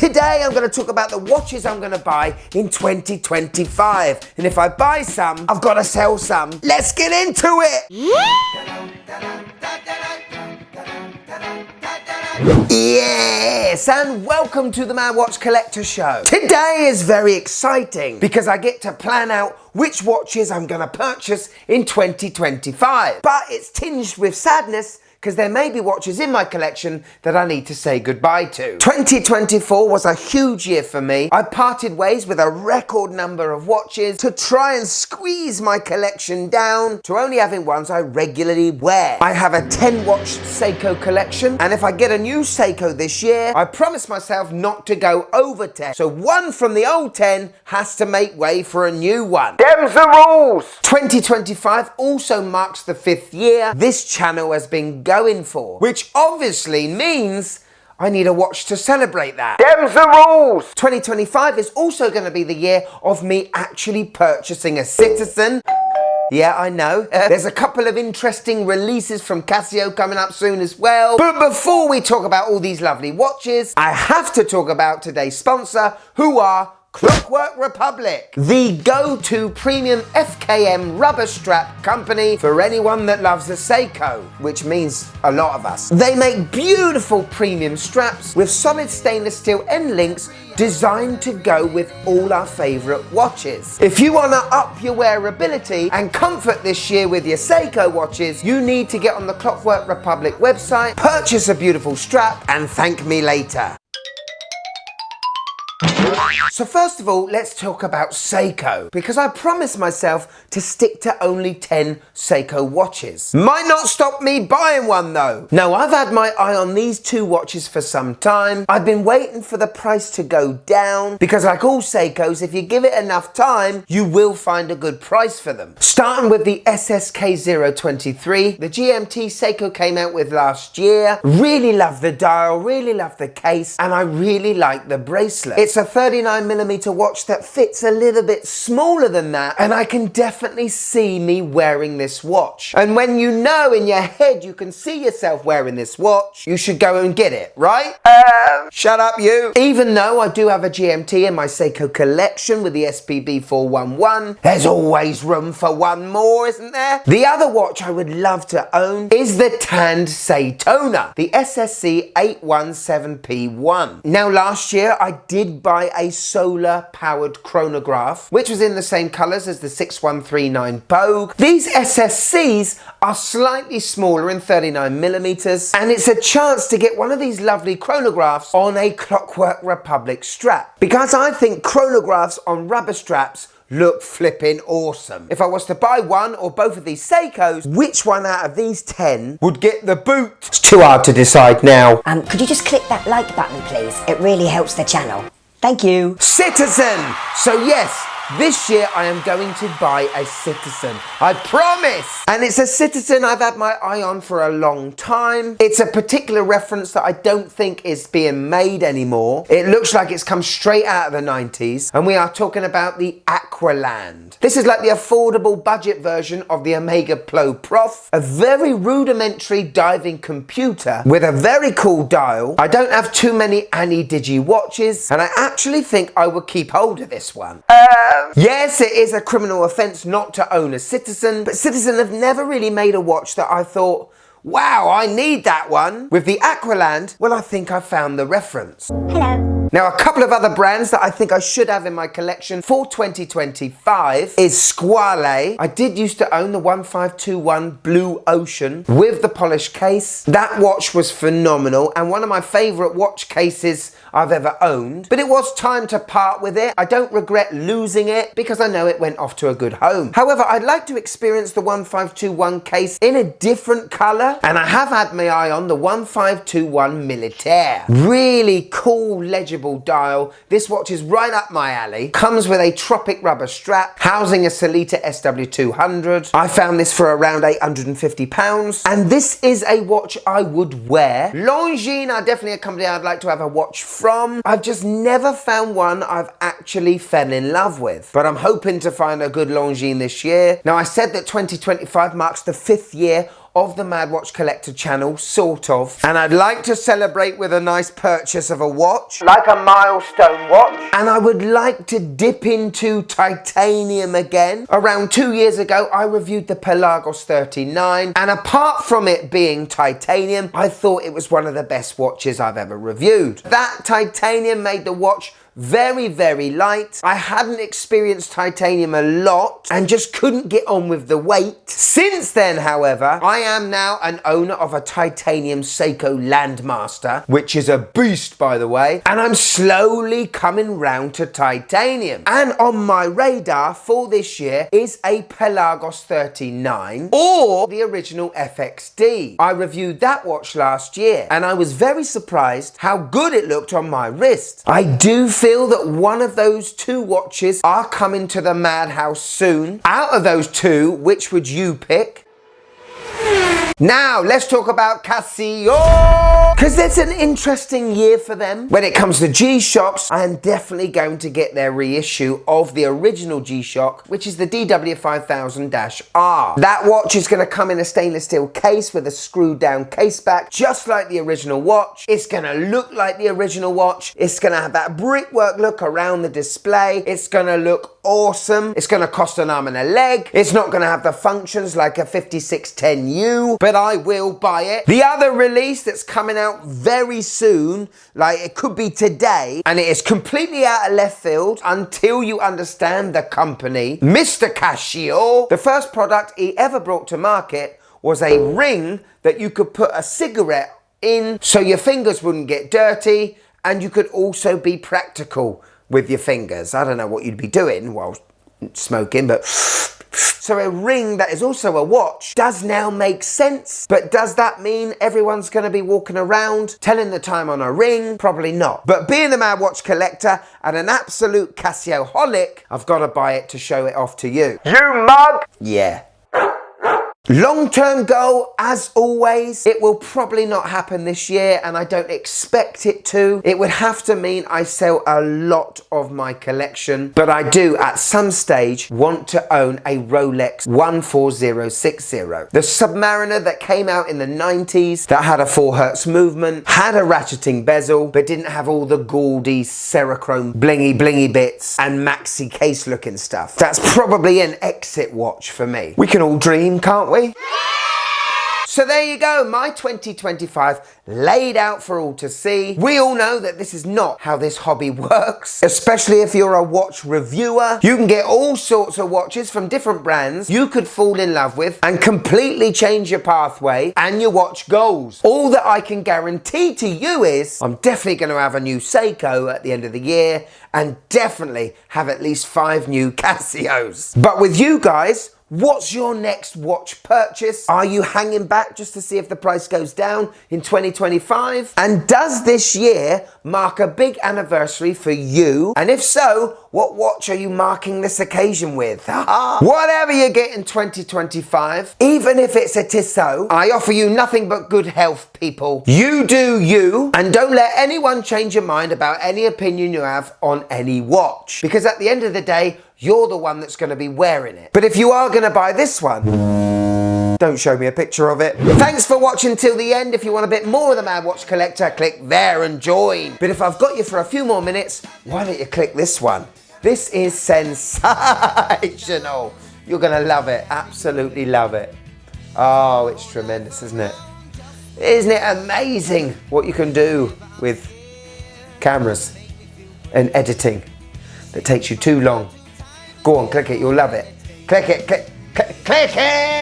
Today I'm going to talk about the watches I'm going to buy in 2025. And if I buy some, I've got to sell some. Let's get into it! Yes, and welcome to the Mad Watch Collector Show. Today is very exciting because I get to plan out which watches I'm going to purchase in 2025. But it's tinged with sadness because there may be watches in my collection that I need to say goodbye to. 2024 was a huge year for me. I parted ways with a record number of watches to try and squeeze my collection down to only having ones I regularly wear. I have a 10-watch Seiko collection, and if I get a new Seiko this year, I promise myself not to go over 10. So one from the old 10 has to make way for a new one. Them's the rules! 2025 also marks the 5th year this channel has been going for, which obviously means I need a watch to celebrate that. Them's the rules! 2025 is also going to be the year of me actually purchasing a Citizen. Yeah, I know. There's a couple of interesting releases from Casio coming up soon as well. But before we talk about all these lovely watches, I have to talk about today's sponsor, who are Clockwork Republic, the go-to premium FKM rubber strap company for anyone that loves a Seiko, which means a lot of us. They make beautiful premium straps with solid stainless steel end links designed to go with all our favourite watches. If you want to up your wearability and comfort this year with your Seiko watches, you need to get on the Clockwork Republic website, purchase a beautiful strap, and thank me later. So first of all, let's talk about Seiko, because I promised myself to stick to only 10 Seiko watches. Might not stop me buying one though. No, I've had my eye on these two watches for some time. I've been waiting for the price to go down, because like all Seikos, if you give it enough time, you will find a good price for them. Starting with the SSK 023, the GMT Seiko came out with last year. Really love the dial, really love the case, and I really like the bracelet. It's a 39mm watch that fits a little bit smaller than that, and I can definitely see me wearing this watch. And when you know in your head you can see yourself wearing this watch, you should go and get it, right? Shut up you. Even though I do have a GMT in my Seiko collection with the SPB 411, there's always room for one more, isn't there? The other watch I would love to own is the tanned Saytona, the SSC 817P1. Now last year I did buy a solar powered chronograph, which was in the same colours as the 6139 Vogue. These SSCs are slightly smaller in 39mm, and it's a chance to get one of these lovely chronographs on a Clockwork Republic strap, because I think chronographs on rubber straps look flipping awesome. If I was to buy one or both of these Seikos, which one out of these 10 would get the boot? It's too hard to decide now. Could you just click that like button, please? It really helps the channel. Thank you. Citizen! So yes, this year I am going to buy a Citizen. I promise! And it's a Citizen I've had my eye on for a long time. It's a particular reference that I don't think is being made anymore. It looks like it's come straight out of the 90s. And we are talking about the Aqualand. This is like the affordable budget version of the Omega Pro Prof. A very rudimentary diving computer with a very cool dial. I don't have too many Ani-Digi watches, and I actually think I will keep hold of this one. Yes, it is a criminal offence not to own a Citizen, but Citizen have never really made a watch that I thought, wow, I need that one. With the Aqualand, well, I think I found the reference. Hello. Now, a couple of other brands that I think I should have in my collection for 2025 is Squale. I did used to own the 1521 Blue Ocean with the polished case. That watch was phenomenal and one of my favourite watch cases I've ever owned. But it was time to part with it. I don't regret losing it because I know it went off to a good home. However, I'd like to experience the 1521 case in a different colour, and I have had my eye on the 1521 Militaire. Really cool, legible dial. This watch is right up my alley. Comes with a tropic rubber strap, housing a Sellita SW200. I found this for around £850, and this is a watch I would wear. Longines are definitely a company I'd like to have a watch from. I've just never found one I've actually fell in love with, but I'm hoping to find a good Longines this year. Now, I said that 2025 marks the 5th year of the Mad Watch Collector channel, sort of. And I'd like to celebrate with a nice purchase of a watch, like a Milestone watch. And I would like to dip into titanium again. Around 2 years ago, I reviewed the Pelagos 39. And apart from it being titanium, I thought it was one of the best watches I've ever reviewed. That titanium made the watch very, very light. I hadn't experienced titanium a lot and just couldn't get on with the weight. Since then, however, I am now an owner of a titanium Seiko Landmaster, which is a beast, by the way, and I'm slowly coming round to titanium. And on my radar for this year is a Pelagos 39 or the original FXD. I reviewed that watch last year and I was very surprised how good it looked on my wrist. I do feel that one of those two watches are coming to the madhouse soon. Out of those two, which would you pick? Now, let's talk about Casio, because it's an interesting year for them. When it comes to G-Shocks, I am definitely going to get their reissue of the original G-Shock, which is the DW5000-R. That watch is going to come in a stainless steel case with a screwed down case back, just like the original watch. It's going to look like the original watch. It's going to have that brickwork look around the display. It's going to look awesome. It's going to cost an arm and a leg. It's not going to have the functions like a 5610U, but I will buy it. The other release that's coming out very soon, like it could be today, and it is completely out of left field until you understand the company, Mr. Casio. The first product he ever brought to market was a ring that you could put a cigarette in so your fingers wouldn't get dirty, and you could also be practical with your fingers. I don't know what you'd be doing while smoking, but so a ring that is also a watch does now make sense. But does that mean everyone's going to be walking around telling the time on a ring? Probably not. But being a Mad Watch collector and an absolute Casio-holic, I've got to buy it to show it off to you. You mug! Yeah. Long-term goal, as always, it will probably not happen this year and I don't expect it to. It would have to mean I sell a lot of my collection, but I do at some stage want to own a Rolex 14060. The Submariner that came out in the 90s that had a 4 Hertz movement, had a ratcheting bezel, but didn't have all the gaudy Cerachrome blingy bits and maxi case looking stuff. That's probably an exit watch for me. We can all dream, can't we? So there you go, my 2025 laid out for all to see. We all know that this is not how this hobby works, especially if you're a watch reviewer. You can get all sorts of watches from different brands you could fall in love with and completely change your pathway and your watch goals. All that I can guarantee to you is I'm definitely going to have a new Seiko at the end of the year and definitely have at least 5 new Casios. But with you guys, what's your next watch purchase? Are you hanging back just to see if the price goes down in 2025? And does this year mark a big anniversary for you? And if so, what watch are you marking this occasion with? Whatever you get in 2025, even if it's a Tissot, I offer you nothing but good health, people. You do you, and don't let anyone change your mind about any opinion you have on any watch. Because at the end of the day, you're the one that's going to be wearing it. But if you are going to buy this one, don't show me a picture of it. Thanks for watching till the end. If you want a bit more of the Mad Watch Collector, click there and join. But if I've got you for a few more minutes, why don't you click this one? This is sensational. You're going to love it. Absolutely love it. Oh, it's tremendous, isn't it? Isn't it amazing what you can do with cameras and editing that takes you too long? Go on, click it, you'll love it. Click it, click it.